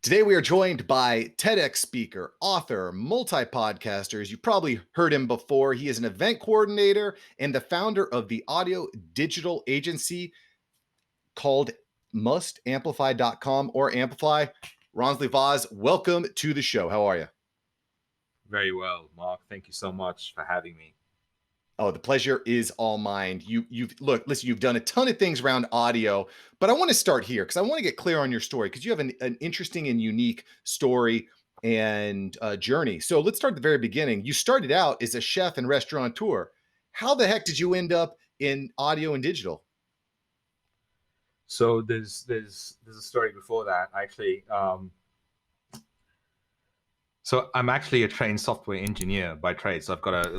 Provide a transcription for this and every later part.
Today, we are joined by TEDx speaker, author, multi-podcaster. As you probably heard him before, he is an event coordinator and the founder of the audio digital agency called mustamplify.com or Amplify. Ronsley Vaz, welcome to the show. How are you? Very well, Mark. Thank you so much for having me. Oh, the pleasure is all mine. Listen, you've done a ton of things around audio, but I want to start here because I want to get clear on your story because you have an interesting and unique story and journey. So let's start at the very beginning. You started out as a chef and restaurateur. How the heck did you end up in audio and digital? So there's a story before that actually. So I'm actually a trained software engineer by trade. So I've got a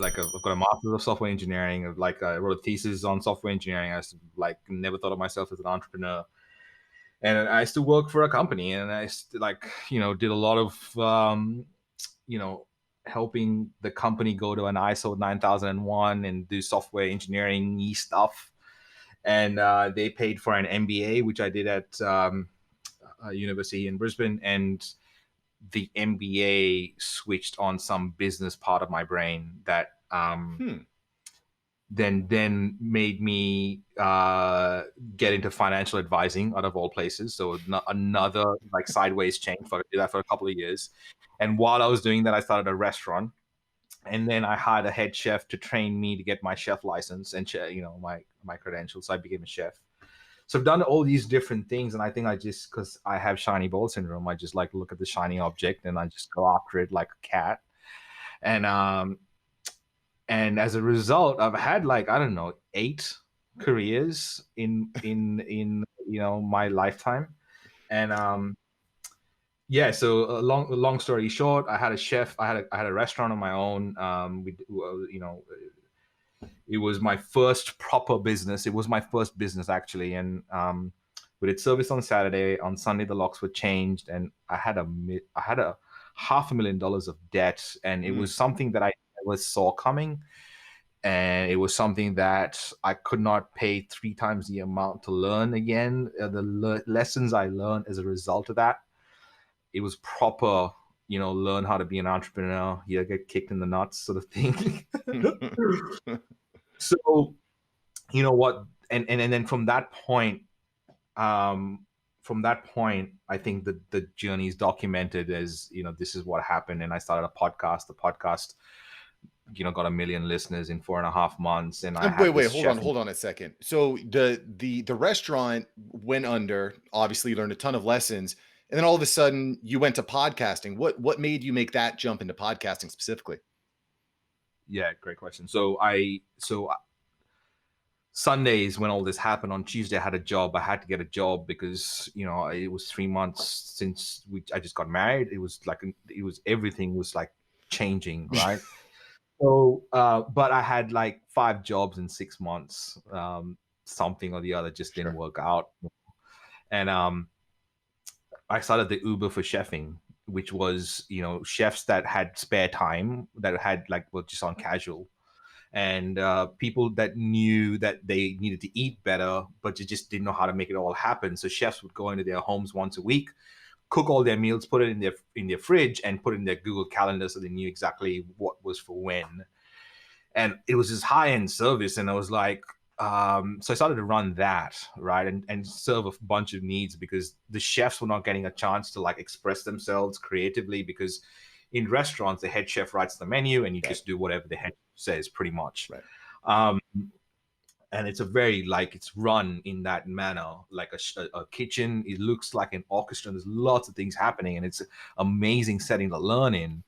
master's of software engineering. I wrote a thesis on software engineering. Never thought of myself as an entrepreneur, and I used to work for a company, and I did a lot of helping the company go to an ISO 9001 and do software engineering stuff. And they paid for an MBA, which I did at a university in Brisbane, and the MBA switched on some business part of my brain that then made me get into financial advising, out of all places. So another sideways change. I did that for a couple of years, and while I was doing that, I started a restaurant, and then I hired a head chef to train me to get my chef license and my credentials. So I became a chef. So I've done all these different things, and I think because I have shiny ball syndrome, I just like look at the shiny object and I just go after it like a cat. And as a result, I've had 8 careers in my lifetime. And so a long story short, I had a chef. I had a restaurant on my own. It was my first proper business. It was my first business actually, and we did service on Saturday. On Sunday, the locks were changed, and I had a $500,000 of debt, and it was something that I never saw coming, and it was something that I could not pay 3 times the amount to learn again. The lessons I learned as a result of that, it was proper. Learn how to be an entrepreneur. Get kicked in the nuts, sort of thing. So, you know what, and then from that point, I think the journey is documented as, this is what happened. And I started a podcast. The podcast, got 1 million listeners in 4.5 months. And hold on a second. So the restaurant went under, obviously learned a ton of lessons. And then all of a sudden you went to podcasting. What made you make that jump into podcasting specifically? Yeah, great question. So Sundays, when all this happened, on Tuesday I had a job. I had to get a job because it was 3 months since I just got married. It was everything was changing, right? So but I had 5 jobs in 6 months. Something or the other just didn't work out, and I started the Uber for chefing, which was chefs that had spare time, that had just on casual, and people that knew that they needed to eat better, but just didn't know how to make it all happen. So chefs would go into their homes once a week, cook all their meals, put it in their fridge, and put it in their Google Calendar so they knew exactly what was for when. And it was this high-end service, and I was like, so I started to run that, right, and serve a bunch of needs, because the chefs were not getting a chance to express themselves creatively, because in restaurants the head chef writes the menu and you just do whatever the head chef says, pretty much. Right. And it's a very it's run in that manner, like a kitchen. It looks like an orchestra. There's lots of things happening, and it's an amazing setting to learn in.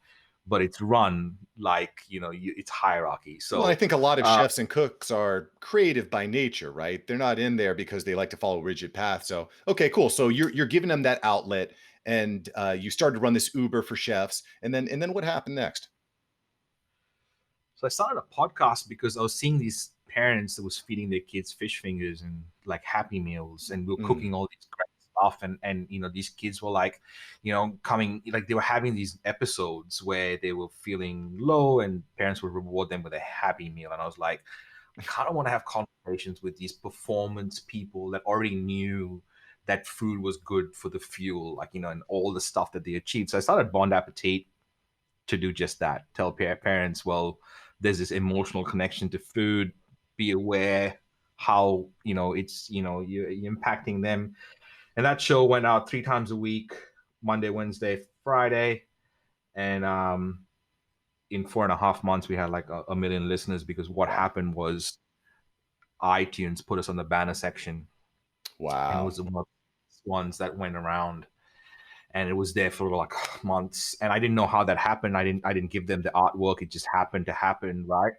But it's run it's hierarchy. So I think a lot of chefs and cooks are creative by nature, right? They're not in there because they like to follow a rigid path. So, okay, cool. So you're giving them that outlet, and you started to run this Uber for chefs, and then what happened next? So I started a podcast because I was seeing these parents that was feeding their kids fish fingers and Happy Meals, and we were cooking all these great stuff, and these kids were coming, they were having these episodes where they were feeling low, and parents would reward them with a Happy Meal. And I was like, I kind of want to have conversations with these performance people that already knew that food was good for the fuel, like, and all the stuff that they achieved. So I started Bon Appetit to do just that. Tell parents, well, there's this emotional connection to food. Be aware how, it's, you're impacting them. And that show went out 3 times a week, Monday, Wednesday, Friday. And in 4.5 months, we had like a million listeners, because what happened was iTunes put us on the banner section. And it Wow. was one of the ones that went around. And it was there for like months. And I didn't know how that happened. I didn't give them the artwork. It just happened to happen, right?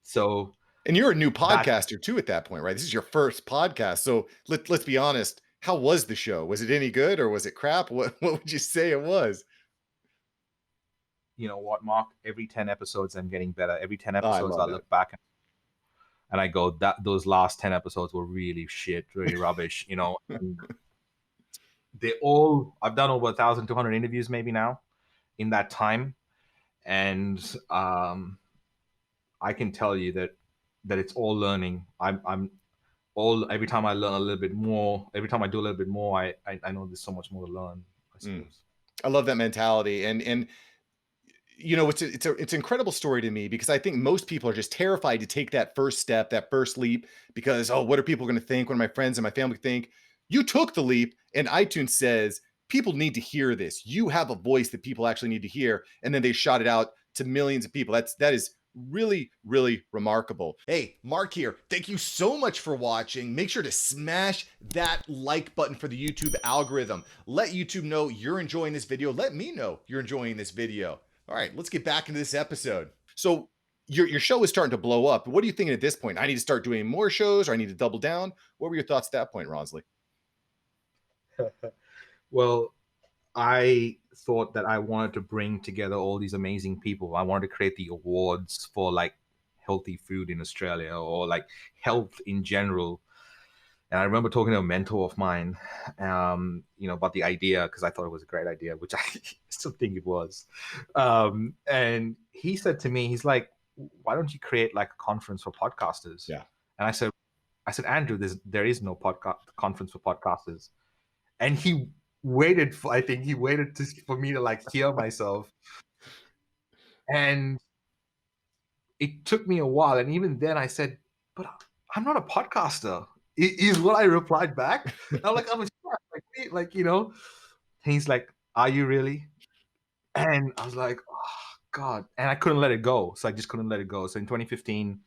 So And you're a new that, podcaster too at that point, right? This is your first podcast. So let's be honest. How was the show? Was it any good or was it crap? What would you say it was? you know what, Mark? Every 10 episodes, I'm getting better. Every 10 Oh, I episodes, I love it. look back and I go, that those last 10 episodes were really shit, really rubbish, And I've done over 1,200 interviews maybe now in that time. And I can tell you that it's all learning. Every time I learn a little bit more, every time I do a little bit more, I know there's so much more to learn, I Mm. suppose. I love that mentality. And it's an incredible story to me because I think most people are just terrified to take that first step, that first leap, because, oh, what are people going to think? What do my friends and my family think? You took the leap, and iTunes says people need to hear this. You have a voice that people actually need to hear, and then they shot it out to millions of people. That is really, really remarkable. Hey, Mark here. Thank you so much for watching. Make sure to smash that like button for the YouTube algorithm. Let YouTube know you're enjoying this video. Let me know you're enjoying this video. All right, let's get back into this episode. So your show is starting to blow up. What are you thinking at this point? I need to start doing more shows, or I need to double down. What were your thoughts at that point, Ronsley? Well, I thought that I wanted to bring together all these amazing people. I wanted to create the awards for like healthy food in Australia, or like health in general. And I remember talking to a mentor of mine, about the idea, because I thought it was a great idea, which I still think it was. And he said to me, he's like, "Why don't you create like a conference for podcasters?" Yeah. And I said, Andrew, there is no podcast conference for podcasters. And I think he waited for me to like hear myself. And it took me a while. And even then I said, but I'm not a podcaster, is what I replied back. I'm like, I'm a chef, like. And he's like, are you really? And I was like, oh God. And I couldn't let it go. So I just couldn't let it go. So in 2015,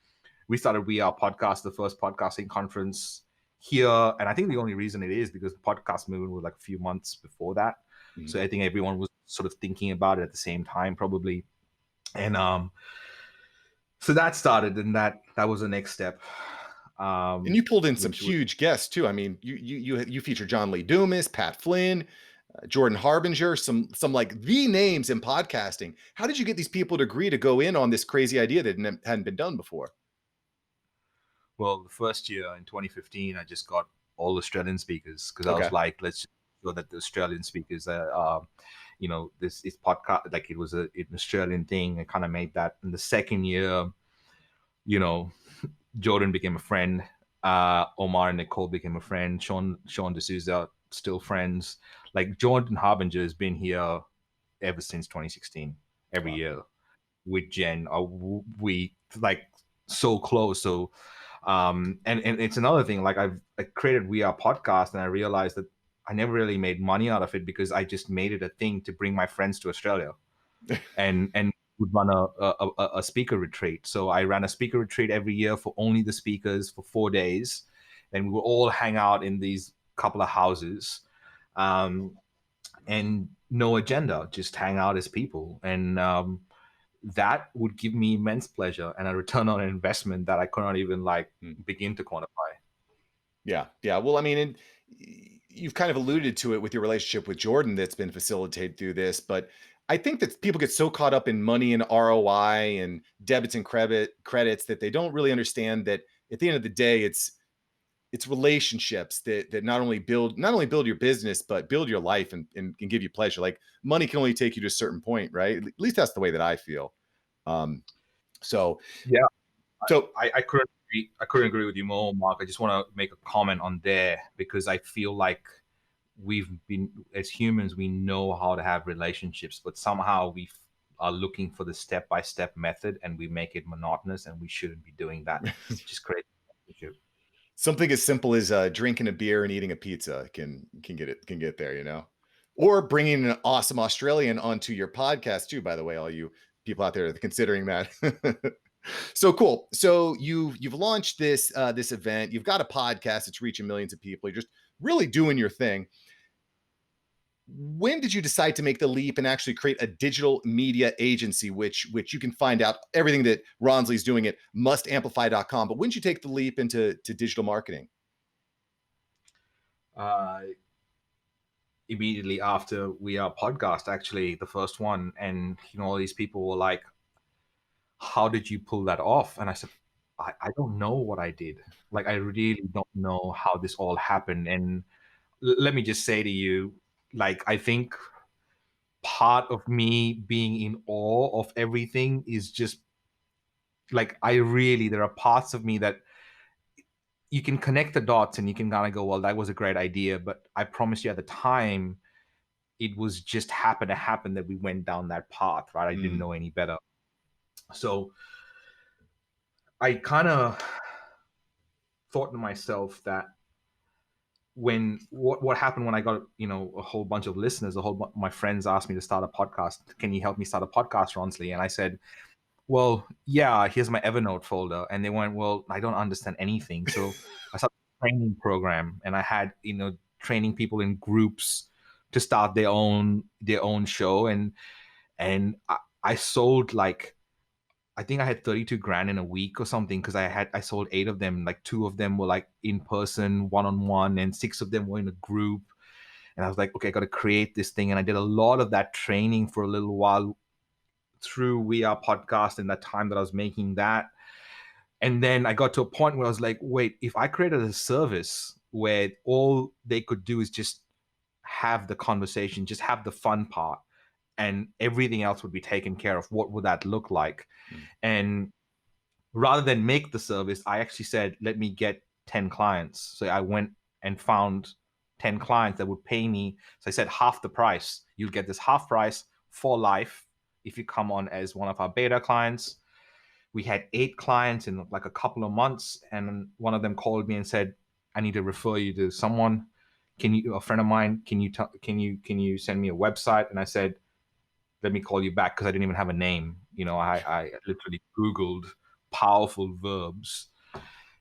we started We Are Podcast, the first podcasting conference here. And I think the only reason it is because the podcast movement was like a few months before that. Mm. So I think everyone was sort of thinking about it at the same time, probably. And so that started, and that was the next step. And you pulled in some Which was, huge guests too. I mean, you featured John Lee Dumas, Pat Flynn, Jordan Harbinger, some like the names in podcasting. How did you get these people to agree to go in on this crazy idea that hadn't been done before? well, the first year in 2015, I just got all Australian speakers, because I Okay. was like, let's just show that the Australian speakers are, this is podcast, like it was an Australian thing. I kind of made that. In the second year, you know, Jordan became a friend. Omar and Nicole became a friend. Sean D'Souza, still friends. Like Jordan Harbinger has been here ever since 2016, every Wow. year with Jen. We like so close. So, and it's another thing. Like I created We Are Podcast, and I realized that I never really made money out of it, because I just made it a thing to bring my friends to Australia, and would run a speaker retreat. So I ran a speaker retreat every year for only the speakers for 4 days, and we would all hang out in these couple of houses, and no agenda, just hang out as people. And that would give me immense pleasure and a return on investment that I could not even like begin to quantify. Yeah. Yeah. Well, I mean, and you've kind of alluded to it with your relationship with Jordan that's been facilitated through this, but I think that people get so caught up in money and ROI and debits and credits that they don't really understand that at the end of the day, it's relationships that not only build your business, but build your life and can give you pleasure. Like money can only take you to a certain point, right? At least that's the way that I feel. Um, so Yeah, so I couldn't I couldn't agree with you more, Mark. I just want to make a comment on there because I feel like we've been, as humans, we know how to have relationships, but somehow we are looking for the step-by-step method and we make it monotonous, and we shouldn't be doing that. Just create a relationship. Something as simple as drinking a beer and eating a pizza can get there, you know, or bringing an awesome Australian onto your podcast too. By the way, all you people out there considering that. So cool. So you've launched this event. You've got a podcast. It's reaching millions of people. You're just really doing your thing. When did you decide to make the leap and actually create a digital media agency, which you can find out everything that Ronsley's doing at mustamplify.com? But when did you take the leap into digital marketing? Immediately after We Are podcast, actually, the first one. And, all these people were like, how did you pull that off? And I said, I don't know what I did. Like, I really don't know how this all happened. And let me just say to you, like, I think part of me being in awe of everything is just like, there are parts of me that you can connect the dots and you can kind of go, well, that was a great idea. But I promise you at the time, it was just happened to happen that we went down that path, right? I didn't know any better. So I kind of thought to myself that what happened when I got a whole bunch of listeners, my friends asked me to start a podcast. Can you help me start a podcast, Ronsley? And I said, well, yeah, here's my Evernote folder. And they went, well, I don't understand anything. So I started a training program, and I had training people in groups to start their own show, and I sold, like, I think I had 32 grand in a week or something, because I sold 8 of them. Like 2 of them were like in person, one-on-one, and 6 of them were in a group. And I was like, okay, I got to create this thing. And I did a lot of that training for a little while through We Are podcast in that time that I was making that. And then I got to a point where I was like, wait, if I created a service where all they could do is just have the conversation, just have the fun part, and everything else would be taken care of, what would that look like? And rather than make the service, I actually said, let me get 10 clients. So I went and found 10 clients that would pay me. So I said, half the price. You'll get this half price for life if you come on as one of our beta clients. We had 8 clients in like a couple of months, and one of them called me and said, I need to refer you to someone. A friend of mine, can you send me a website? And I said, let me call you back, because I didn't even have a name. I literally Googled powerful verbs,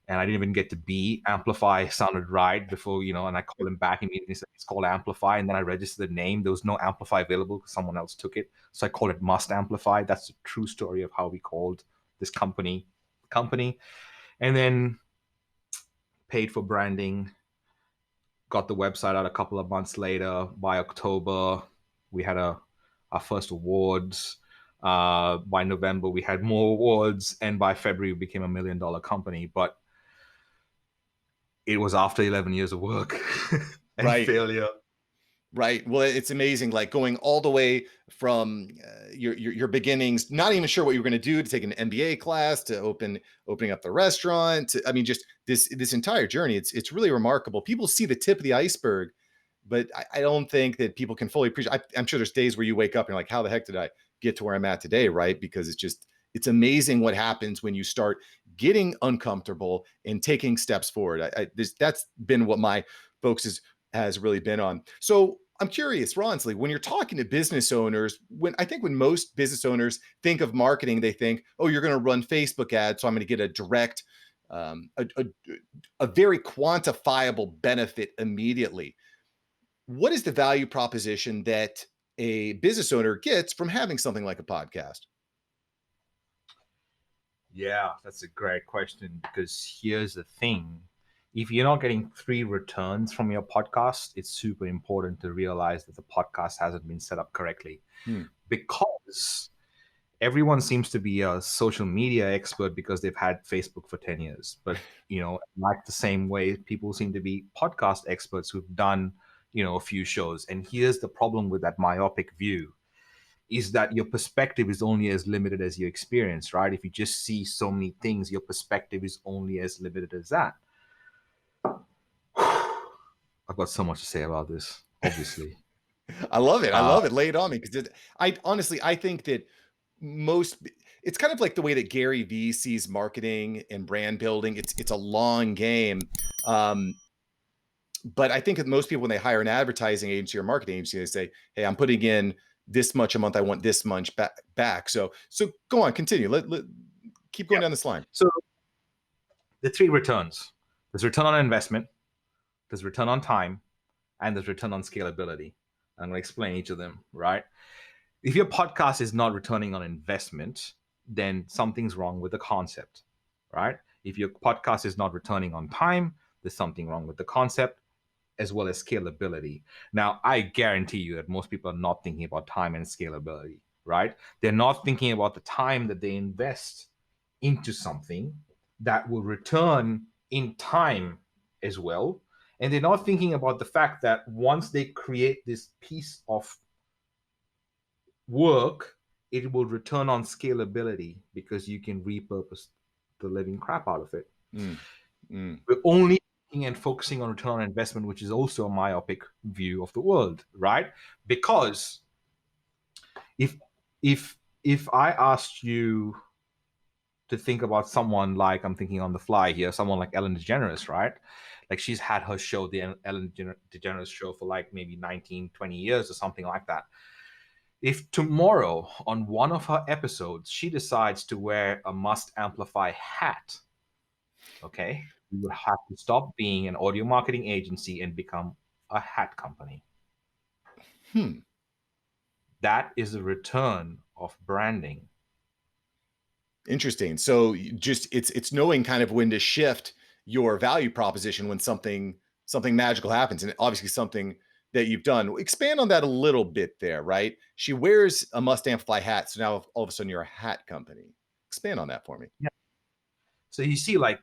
and I didn't even get to B. Amplify sounded right before, and I called him back immediately. Said, it's called Amplify. And then I registered the name. There was no Amplify available because someone else took it. So I called it Must Amplify. That's the true story of how we called this company. And then paid for branding, got the website out a couple of months later. By October, we had our first awards. By November, we had more awards. And by February, we became $1 million company. But it was after 11 years of work and failure. Right. Well, it's amazing, like going all the way from your beginnings, not even sure what you were going to do, to take an MBA class, to opening up the restaurant. I mean, just this entire journey. It's really remarkable. People see the tip of the iceberg, but I don't think that people can fully appreciate. I'm sure there's days where you wake up and you're like, how the heck did I get to where I'm at today? Right. Because it's amazing what happens when you start getting uncomfortable and taking steps forward. That's been what my focus has really been on. So I'm curious, Ronsley, when you're talking to business owners, when most business owners think of marketing, they think, oh, you're going to run Facebook ads, so I'm going to get a direct, a very quantifiable benefit immediately. What is the value proposition that a business owner gets from having something like a podcast? Yeah, that's a great question, because here's the thing. If you're not getting 3 returns from your podcast, it's super important to realize that the podcast hasn't been set up correctly. Because everyone seems to be a social media expert because they've had Facebook for 10 years. But, like the same way, people seem to be podcast experts who've done, a few shows. And here's the problem with that myopic view. is that your perspective is only as limited as your experience, right? If you just see so many things, your perspective is only as limited as that. I've got so much to say about this, obviously. I love it. I Uh, love it. Lay it on me because I honestly, I think that most it's kind of like the way that Gary Vee sees marketing and brand building. It's a long game. Um, but I think that most people, when they hire an advertising agency or marketing agency, they say, "Hey, I'm putting in this much a month. I want this much back." So go on, continue. Let keep yeah. going down this line. So the three returns: there's return on investment, there's return on time, and there's return on scalability. I'm going to explain each of them, right? If your podcast is not returning on investment, then something's wrong with the concept, right? If your podcast is not returning on time, there's something wrong with the concept as well as scalability. Now, I guarantee you that most people are not thinking about time and scalability, right? They're not thinking about the time that they invest into something that will return in time as well. And they're not thinking about the fact that once they create this piece of work, it will return on scalability because you can repurpose the living crap out of it. Mm, mm. We're only looking and focusing on return on investment, which is also a myopic view of the world, right? Because if if I asked you to think about someone like, I'm thinking on the fly here, someone like Ellen DeGeneres, right? Like she's had her show, the Ellen DeGeneres show, for like maybe 19, 20 years or something like that. If tomorrow on one of her episodes, she decides to wear a Must Amplify hat, okay, we would have to stop being an audio marketing agency and become a hat company. Hmm. That is a return of branding. Interesting. So just it's knowing kind of when to shift your value proposition when something magical happens, and obviously something that you've done. Expand on that a little bit there, right? She wears a Must Amplify hat, so now all of a sudden you're a hat company. Expand on that for me. Yeah. So you see, like,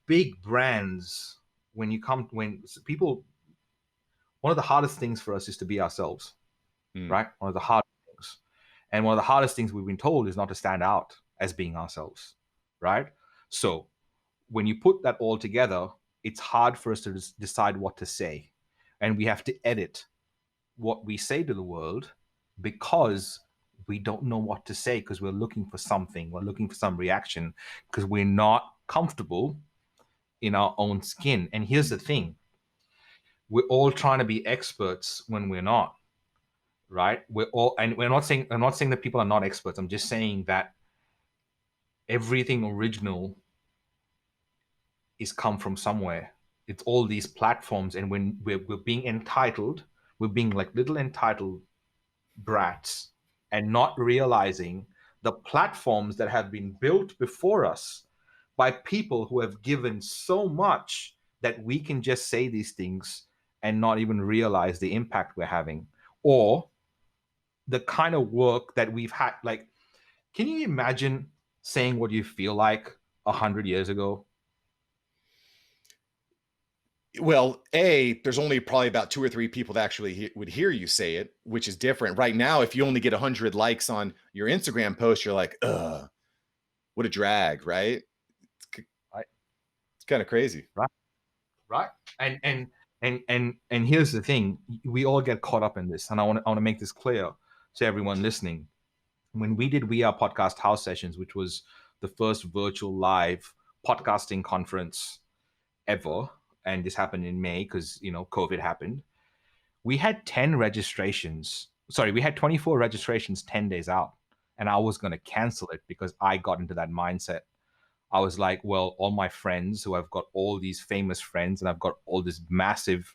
big brands, when people, one of the hardest things for us is to be ourselves, Mm. right? One of the hardest things. And one of the hardest things we've been told is not to stand out as being ourselves, right? So when you put that all together, it's hard for us to decide what to say. And we have to edit what we say to the world because we don't know what to say, because we're looking for something. We're looking for some reaction because we're not comfortable in our own skin. And here's the thing: we're all trying to be experts when we're not, right? And I'm not saying that people are not experts. I'm just saying that everything original is come from somewhere. It's all these platforms, and when we're being entitled, we're being like little entitled brats and not realizing the platforms that have been built before us by people who have given so much that we can just say these things and not even realize the impact we're having, or the kind of work that we've had. Like, can you imagine saying what you feel like 100 years ago? Well, there's only probably about two or three people that actually would hear you say it, which is different. Right now, if you only get 100 likes on your Instagram post, you're like, ugh, what a drag, right? Right, It's kind of crazy. right, right. And here's the thing: we all get caught up in this, and I want to make this clear to everyone listening. When we did We Are Podcast House Sessions, which was the first virtual live podcasting conference ever, and this happened in May because COVID happened. We had 10 registrations. Sorry, we had 24 registrations 10 days out, and I was going to cancel it because I got into that mindset. I was like, well, all my friends who I've got all these famous friends and I've got all this massive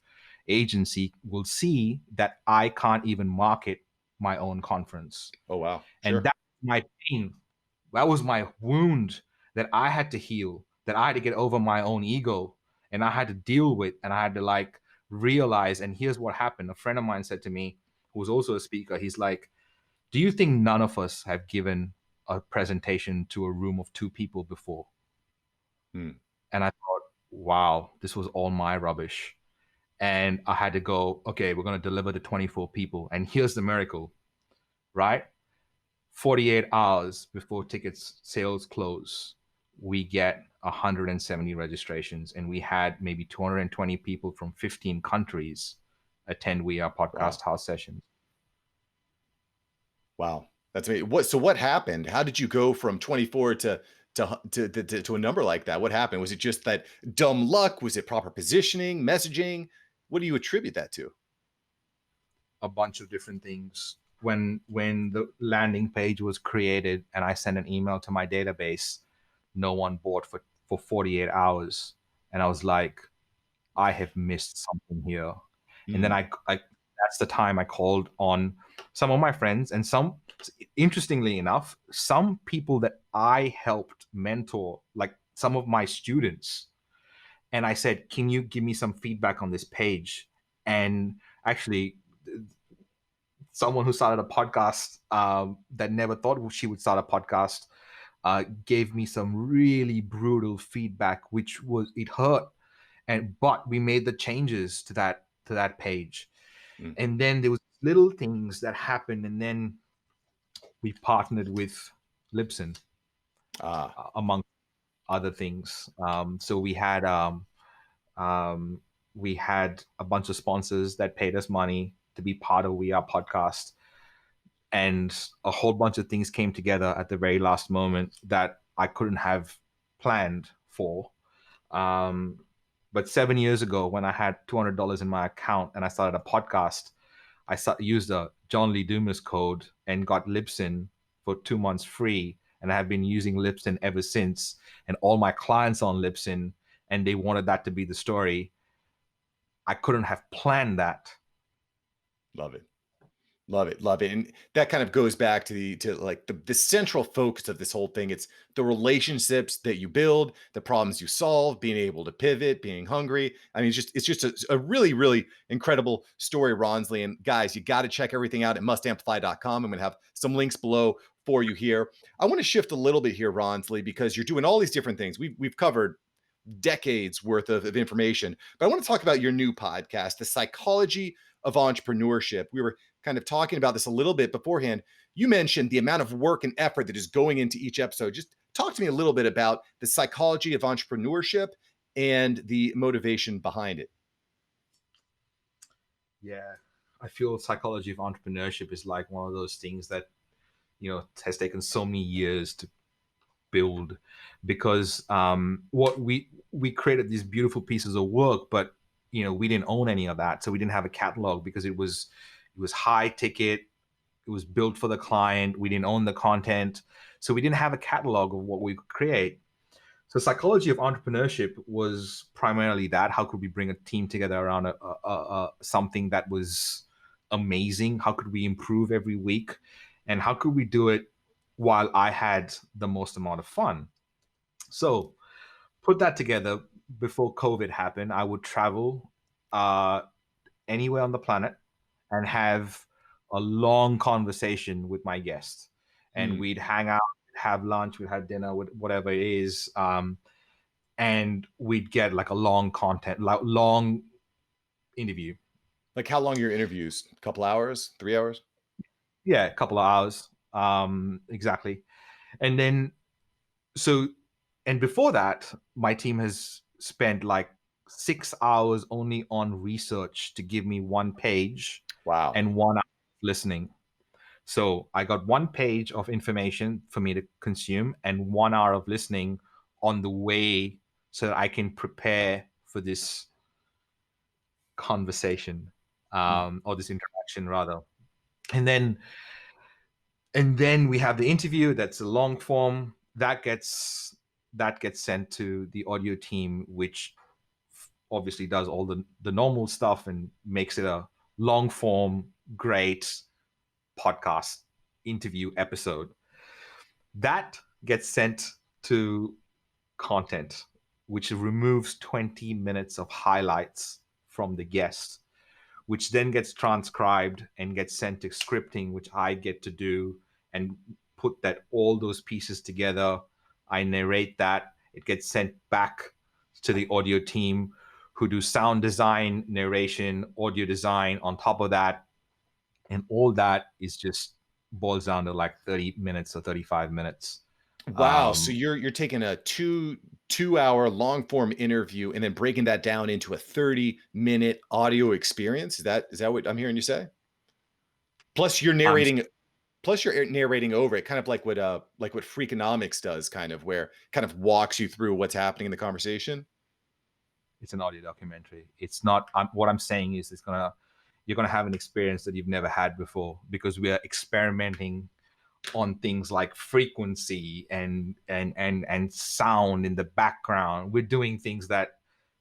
agency will see that I can't even market my own conference. Oh, wow. And Sure. that was my pain. That was my wound that I had to heal, that I had to get over my own ego and I had to deal with, and I had to like realize. And here's what happened. A friend of mine said to me, who was also a speaker, he's like, do you think none of us have given a presentation to a room of 2 people before? Hmm. And I thought, wow, this was all my rubbish. And I had to go, okay, we're going to deliver to 24 people. And here's the miracle. right? 48 hours before tickets sales close, we get 170 registrations, and we had maybe 220 people from 15 countries attend We Are Wow. Podcast House sessions. Wow. That's amazing. What happened? How did you go from 24 to a number like that? What happened? Was it just that dumb luck? Was it proper positioning, messaging? What do you attribute that to? A bunch of different things. When the landing page was created and I sent an email to my database, no one bought for 48 hours. And I was like, I have missed something here. And then Mm. I that's the time I called on some of my friends, and some, interestingly enough, some people that I helped mentor, like some of my students. And I said, can you give me some feedback on this page? And actually, someone who started a podcast that never thought she would start a podcast gave me some really brutal feedback, which was, it hurt. But we made the changes to that page. Mm. And then there was little things that happened, and then we partnered with Libsyn, Ah, among other things. So um, we had a bunch of sponsors that paid us money to be part of We Are Podcast, and a whole bunch of things came together at the very last moment that I couldn't have planned for. Um, but 7 years ago, when I had $200 in my account and I started a podcast, used a John Lee Dumas code and got Libsyn for 2 months free. And I have been using Libsyn ever since. And all my clients on Libsyn, and they wanted that to be the story. I couldn't have planned that. love it. Love it, love it, and that kind of goes back to the central focus of this whole thing. It's the relationships that you build, the problems you solve, being able to pivot, being hungry. I mean, it's just a really, really incredible story, Ronsley. And guys, you got to check everything out at mustamplify.com. I'm going to have some links below for you here. I want to shift a little bit here, Ronsley, because you're doing all these different things. We've covered decades worth of information. But I want to talk about your new podcast, The Psychology of Entrepreneurship. We were kind of talking about this a little bit beforehand. You mentioned the amount of work and effort that is going into each episode. Just talk to me a little bit about the psychology of entrepreneurship and the motivation behind it. Yeah. I feel psychology of entrepreneurship is like one of those things that, has taken so many years to build, because what we created these beautiful pieces of work, but we didn't own any of that, so we didn't have a catalog, because it was high ticket, it was built for the client, we didn't own the content, so we didn't have a catalog of what we could create. So psychology of entrepreneurship was primarily that: how could we bring a team together around something that was amazing? How could we improve every week? And how could we do it while I had the most amount of fun? So put that together. Before COVID happened, I would travel uh, anywhere on the planet and have a long conversation with my guests. And Hmm. we'd hang out, have lunch, we'd have dinner, whatever it is. And we'd get like a long content, like long interview. Like how long are your interviews? A couple hours, 3 hours? Yeah, a couple of hours. Exactly. And then, so, and before that, my team has spent like 6 hours only on research to give me one page Wow. and 1 hour listening. So I got one page of information for me to consume and 1 hour of listening on the way, so that I can prepare for this conversation, Hmm. or this interaction rather. And then we have the interview. That's a long form that gets sent to the audio team, which obviously does all the normal stuff and makes it a long form, great podcast interview episode. That gets sent to content, which removes 20 minutes of highlights from the guest, which then gets transcribed and gets sent to scripting, which I get to do and put that all those pieces together. I narrate that. It gets sent back to the audio team, who do sound design, narration, audio design on top of that. And all that is just boils down to like 30 minutes or 35 minutes. Wow. So Um, you're taking a two hour long form interview and then breaking that down into a 30-minute audio experience. Is that what I'm hearing you say? Plus you're I'm narrating plus you're narrating over it, kind of like what Freakonomics does, kind of where kind of walks you through what's happening in the conversation. It's an audio documentary. It's not. What I'm saying is, you're gonna have an experience that you've never had before, because we are experimenting on things like frequency and sound in the background. We're doing things that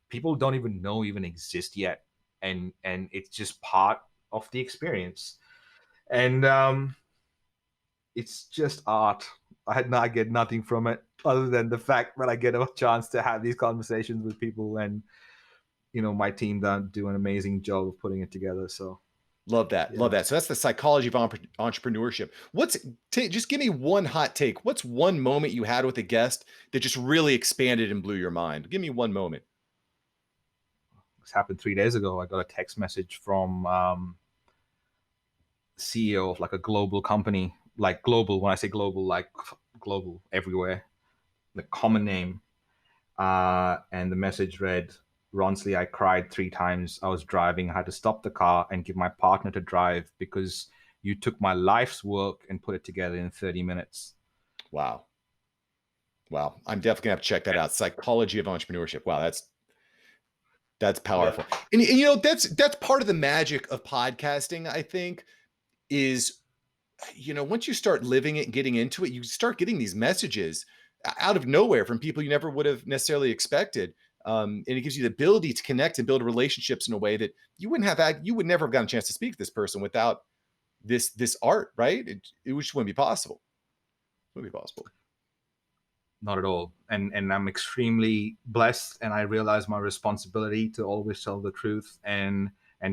people don't even know even exist yet, and it's just part of the experience. And it's just art. I get nothing from it other than the fact that I get a chance to have these conversations with people, and my team do an amazing job of putting it together. So Love that. Love yeah. that. So that's the psychology of entrepreneurship. Just give me one hot take. What's one moment you had with a guest that just really expanded and blew your mind? Give me one moment. This happened 3 days ago. I got a text message from CEO of like a global company, like global. When I say global, like global everywhere, the common name. And the message read, Ronsley, I cried 3 times. I was driving. I had to stop the car and give my partner to drive because you took my life's work and put it together in 30 minutes. Wow. Wow. I'm definitely gonna have to check that out. Psychology of entrepreneurship. Wow, that's Yeah. powerful. And that's part of the magic of podcasting, I think, is once you start living it and getting into it, you start getting these messages out of nowhere from people you never would have necessarily expected. And it gives you the ability to connect and build relationships in a way that you would never have gotten a chance to speak to this person without this art, right? It just wouldn't be possible. It wouldn't be possible. Not at all. And I'm extremely blessed, and I realize my responsibility to always tell the truth and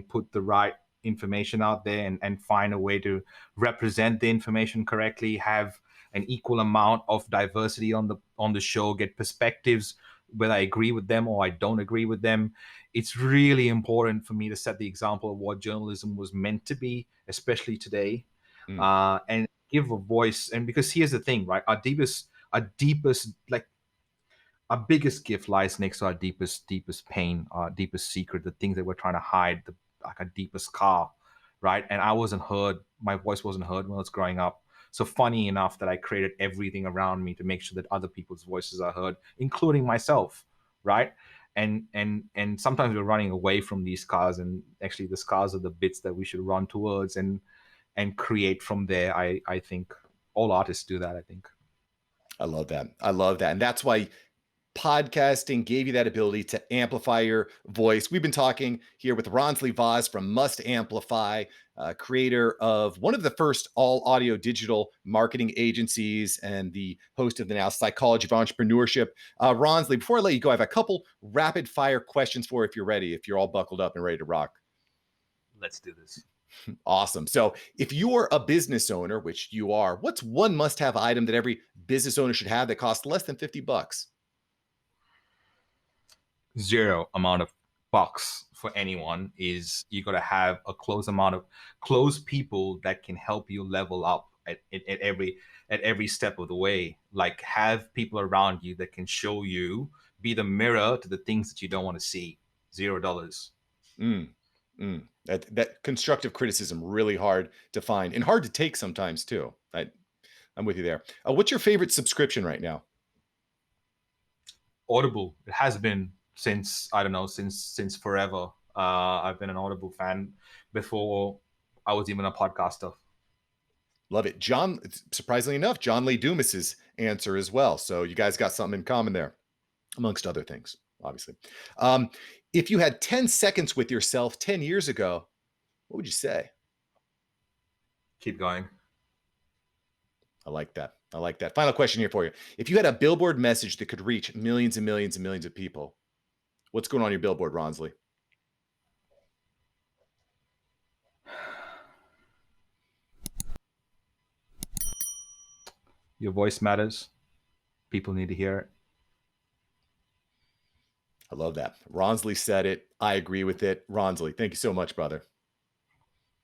put the right information out there, and find a way to represent the information correctly, have an equal amount of diversity on the show, get perspectives, whether I agree with them or I don't agree with them. It's really important for me to set the example of what journalism was meant to be, especially today, Mm, and give a voice. And because here's the thing, right? Our deepest, like, our biggest gift lies next to our deepest pain, our deepest secret, the things that we're trying to hide, like our deepest scar, right? And I wasn't heard. My voice wasn't heard when I was growing up. So funny enough that I created everything around me to make sure that other people's voices are heard, including myself, right? And sometimes we're running away from these scars, and actually the scars are the bits that we should run towards and create from there. I think all artists do that, I think. I love that. I love that. And that's why podcasting gave you that ability to amplify your voice. We've been talking here with Ronsley Vaz from Must Amplify, creator of one of the first all audio digital marketing agencies and the host of the now Psychology of Entrepreneurship. Ronsley, before I let you go, I have a couple rapid fire questions for you if you're ready, if you're all buckled up and ready to rock. Let's do this. Awesome. So if you're a business owner, which you are, what's one must-have item that every business owner should have that costs less than $50? Zero amount of bucks for anyone is you got to have a close amount of close people that can help you level up at every step of the way. Like, have people around you that can show you, be the mirror to the things that you don't want to see. $0. Mm, that constructive criticism really hard to find and hard to take sometimes too. I'm with you there. What's your favorite subscription right now? Audible. It has been since, I don't know, since forever. I've been an Audible fan before I was even a podcaster. Love it. Surprisingly enough, John Lee Dumas's answer as well. So you guys got something in common there, amongst other things, obviously. Um, if you had 10 seconds with yourself 10 years ago, what would you say? Keep going. I like that. I like that. Final question here for you. If you had a billboard message that could reach millions and millions and millions of people, what's going on your billboard, Ronsley? Your voice matters. People need to hear it. I love that. Ronsley said it. I agree with it. Ronsley, thank you so much, brother.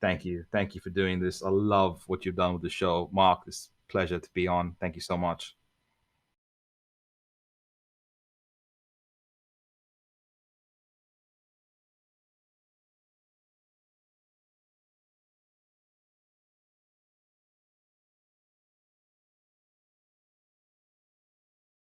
Thank you. Thank you for doing this. I love what you've done with the show. Mark, it's a pleasure to be on. Thank you so much.